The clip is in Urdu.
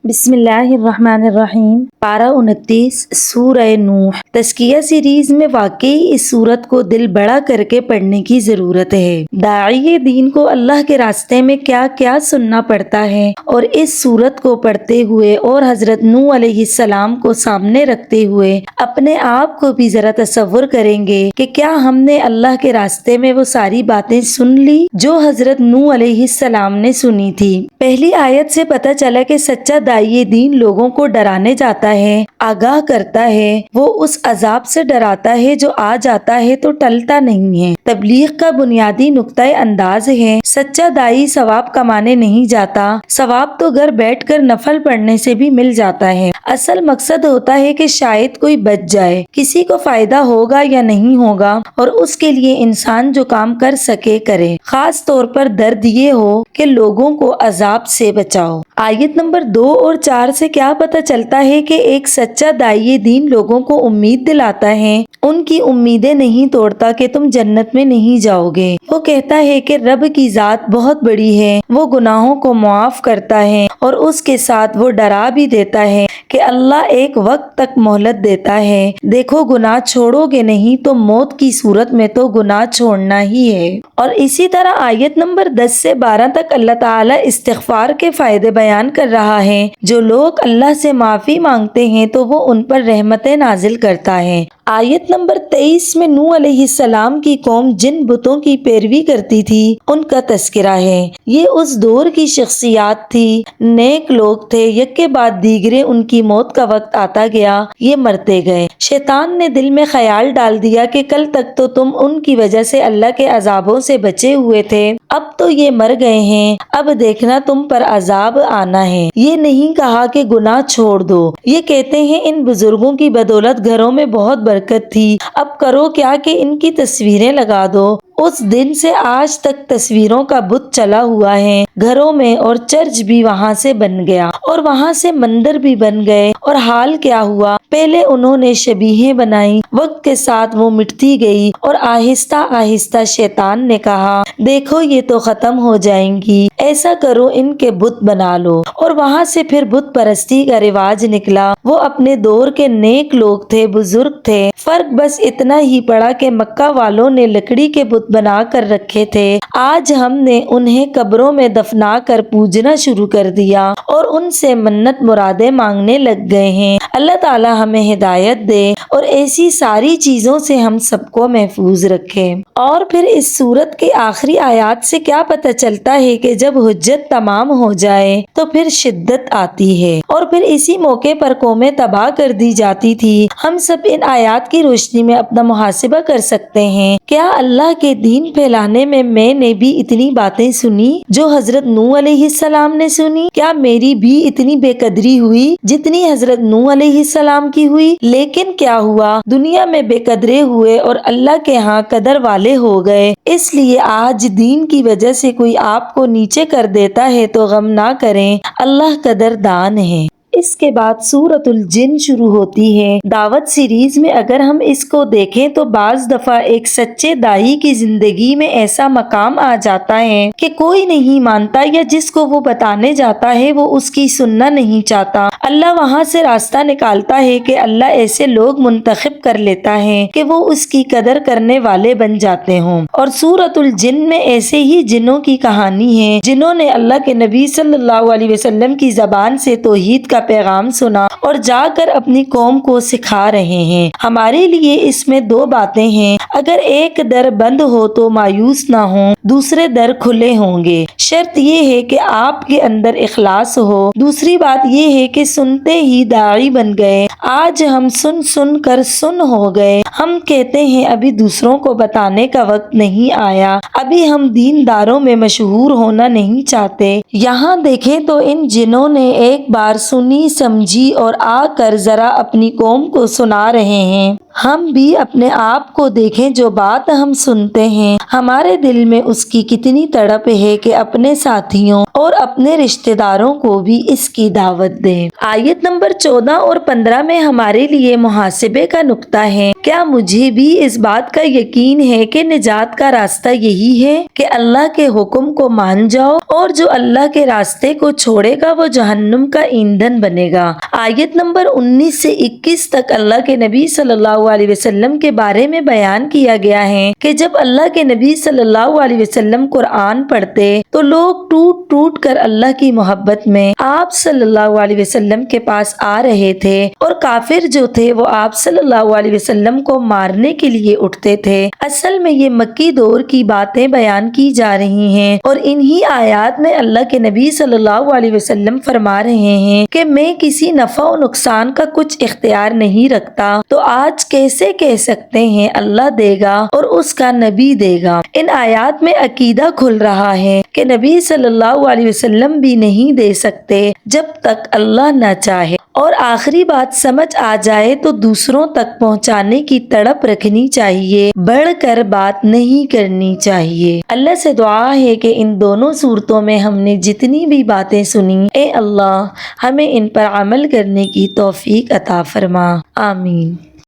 بسم اللہ الرحمن الرحیم۔ پارہ 29 سورہ نوح۔ تزکیہ سیریز میں واقعی اس سورت کو دل بڑا کر کے پڑھنے کی ضرورت ہے۔ داعی دین کو اللہ کے راستے میں کیا کیا سننا پڑتا ہے، اور اس سورت کو پڑھتے ہوئے اور حضرت نوح علیہ السلام کو سامنے رکھتے ہوئے اپنے آپ کو بھی ذرا تصور کریں گے کہ کیا ہم نے اللہ کے راستے میں وہ ساری باتیں سن لی جو حضرت نوح علیہ السلام نے سنی تھی۔ پہلی آیت سے پتہ چلا کہ سچا داعی دین لوگوں کو ڈرانے جاتا ہے، آگاہ کرتا ہے، وہ اس عذاب سے ڈراتا ہے جو آ جاتا ہے تو ٹلتا نہیں ہے۔ تبلیغ کا بنیادی نقطہ انداز ہے، سچا داعی ثواب کمانے نہیں جاتا، ثواب تو گھر بیٹھ کر نفل پڑھنے سے بھی مل جاتا ہے۔ اصل مقصد ہوتا ہے کہ شاید کوئی بچ جائے، کسی کو فائدہ ہوگا یا نہیں ہوگا، اور اس کے لیے انسان جو کام کر سکے کرے، خاص طور پر درد یہ ہو کہ لوگوں کو عذاب سے بچاؤ۔ آیت نمبر 2 اور 4 سے کیا پتہ چلتا ہے کہ ایک سچا داعی دین لوگوں کو امید دلاتا ہے، ان کی امیدیں نہیں توڑتا کہ تم جنت میں نہیں جاؤ گے۔ وہ کہتا ہے کہ رب کی ذات بہت بڑی ہے، وہ گناہوں کو معاف کرتا ہے، اور اس کے ساتھ وہ ڈرا بھی دیتا ہے کہ اللہ ایک وقت تک مہلت دیتا ہے، دیکھو گناہ چھوڑو گے نہیں تو موت کی صورت میں تو گناہ چھوڑنا ہی ہے۔ اور اسی طرح آیت نمبر 10 سے 12 تک اللہ تعالیٰ استغفار کے فائدے بیان کر رہا ہے۔ جو لوگ اللہ سے معافی مانگتے ہیں تو وہ ان پر رحمتیں نازل کرتا ہے۔ آیت نمبر 23 میں نوح علیہ السلام کی قوم جن بتوں کی پیروی کرتی تھی ان کا تذکرہ ہے۔ یہ اس دور کی شخصیات تھی، نیک لوگ تھے، یک کے بعد دیگرے ان کی موت کا وقت آتا گیا، یہ مرتے گئے۔ شیطان نے دل میں خیال ڈال دیا کہ کل تک تو تم ان کی وجہ سے اللہ کے عذابوں سے بچے ہوئے تھے، اب تو یہ مر گئے ہیں، اب دیکھنا تم پر عذاب آنا ہے۔ یہ نہیں کہا کہ گناہ چھوڑ دو، یہ کہتے ہیں ان بزرگوں کی بدولت گھروں میں بہت برکت تھی، اب کرو کیا کہ ان کی تصویریں لگا دو۔ اس دن سے آج تک تصویروں کا بت چلا ہوا ہے گھروں میں، اور چرچ بھی وہاں سے بن گیا، اور وہاں سے مندر بھی بن گئے۔ اور حال کیا ہوا، پہلے انہوں نے شبیہیں بنائی، وقت کے ساتھ وہ مٹتی گئی، اور آہستہ آہستہ شیطان نے کہا دیکھو یہ تو ختم ہو جائیں گی، ایسا کرو ان کے بت بنا لو، اور وہاں سے پھر بت پرستی کا رواج نکلا۔ وہ اپنے دور کے نیک لوگ تھے، بزرگ تھے، فرق بس اتنا ہی پڑا کہ مکہ والوں نے لکڑی کے بت بنا کر رکھے تھے، آج ہم نے انہیں قبروں میں دفنا کر پوجنا شروع کر دیا اور ان سے منت مرادیں مانگنے لگ گئے ہیں۔ اللہ تعالی ہمیں ہدایت دے اور ایسی ساری چیزوں سے ہم سب کو محفوظ رکھے۔ اور پھر اس سورت کے آخری آیات سے کیا پتہ چلتا ہے کہ جب حجت تمام ہو جائے تو پھر شدت آتی ہے، اور پھر اسی موقع پر قومیں تباہ کر دی جاتی تھی۔ ہم سب ان آیات کی روشنی میں اپنا محاسبہ کر سکتے ہیں، کیا اللہ کے دین پھیلانے میں نے بھی اتنی باتیں سنی جو حضرت نوح علیہ السلام نے سنی؟ کیا میری بھی اتنی بے قدری ہوئی جتنی حضرت نوح علیہ السلام کی ہوئی؟ لیکن کیا ہوا، دنیا میں بے قدرے ہوئے اور اللہ کے ہاں قدر والے ہو گئے۔ اس لیے آج دین کی وجہ سے کوئی آپ کو نیچے کر دیتا ہے تو غم نہ کریں، اللہ قدردان ہے۔ اس کے بعد سورۃ الجن شروع ہوتی ہے۔ دعوت سیریز میں اگر ہم اس کو دیکھیں تو بعض دفعہ ایک سچے داعی کی زندگی میں ایسا مقام آ جاتا ہے کہ کوئی نہیں مانتا، یا جس کو وہ بتانے جاتا ہے وہ اس کی سننا نہیں چاہتا۔ اللہ وہاں سے راستہ نکالتا ہے کہ اللہ ایسے لوگ منتخب کر لیتا ہے کہ وہ اس کی قدر کرنے والے بن جاتے ہوں۔ اور سورۃ الجن میں ایسے ہی جنوں کی کہانی ہے جنہوں نے اللہ کے نبی صلی اللہ علیہ وسلم کی زبان سے توحید کا پیغام سنا اور جا کر اپنی قوم کو سکھا رہے ہیں۔ ہمارے لیے اس میں دو باتیں ہیں، اگر ایک در بند ہو تو مایوس نہ ہوں، دوسرے در کھلے ہوں گے۔ شرط یہ ہے کہ آپ کے اندر اخلاص ہو۔ دوسری بات یہ ہے کہ سنتے ہی داعی بن گئے۔ آج ہم سن کر سن ہو گئے، ہم کہتے ہیں ابھی دوسروں کو بتانے کا وقت نہیں آیا، ابھی ہم دینداروں میں مشہور ہونا نہیں چاہتے۔ یہاں دیکھیں تو ان جنوں نے ایک بار سنی سمجھی اور آ کر ذرا اپنی قوم کو سنا رہے ہیں۔ ہم بھی اپنے آپ کو دیکھیں، جو بات ہم سنتے ہیں ہمارے دل میں اس کی کتنی تڑپ ہے کہ اپنے ساتھیوں اور اپنے رشتہ داروں کو بھی اس کی دعوت دیں۔ آیت نمبر 14 اور 15 میں ہمارے لیے محاسبے کا نقطہ ہے۔ کیا مجھے بھی اس بات کا یقین ہے کہ نجات کا راستہ یہی ہے کہ اللہ کے حکم کو مان جاؤ، اور جو اللہ کے راستے کو چھوڑے گا وہ جہنم کا ایندھن بنے گا۔ آیت نمبر 19 سے 21 تک اللہ کے نبی صلی اللہ علیہ وسلم کے بارے میں بیان کیا گیا ہے کہ جب اللہ کے نبی صلی اللہ علیہ وسلم قرآن پڑھتے تو لوگ ٹوٹ ٹوٹ کر اللہ کی محبت میں آپ صلی اللہ علیہ وسلم کے پاس آ رہے تھے، اور کافر جو تھے وہ آپ صلی اللہ علیہ وسلم کو مارنے کے لیے اٹھتے تھے۔ اصل میں یہ مکی دور کی باتیں بیان کی جا رہی ہیں، اور انہی آیات میں اللہ کے نبی صلی اللہ علیہ وسلم فرما رہے ہیں کہ میں کسی نفع و نقصان کا کچھ اختیار نہیں رکھتا، تو آج کیسے کہہ سکتے ہیں اللہ دے گا اور اس کا نبی دے گا؟ ان آیات میں عقیدہ کھل رہا ہے کہ نبی صلی اللہ علیہ وسلم بھی نہیں دے سکتے جب تک اللہ نہ چاہے، اور آخری بات سمجھ آ جائے تو دوسروں تک پہنچانے کی تڑپ رکھنی چاہیے، بڑھ کر بات نہیں کرنی چاہیے۔ اللہ سے دعا ہے کہ ان دونوں صورتوں میں ہم نے جتنی بھی باتیں سنی، اے اللہ ہمیں ان پر عمل کرنے کی توفیق عطا فرما، آمین۔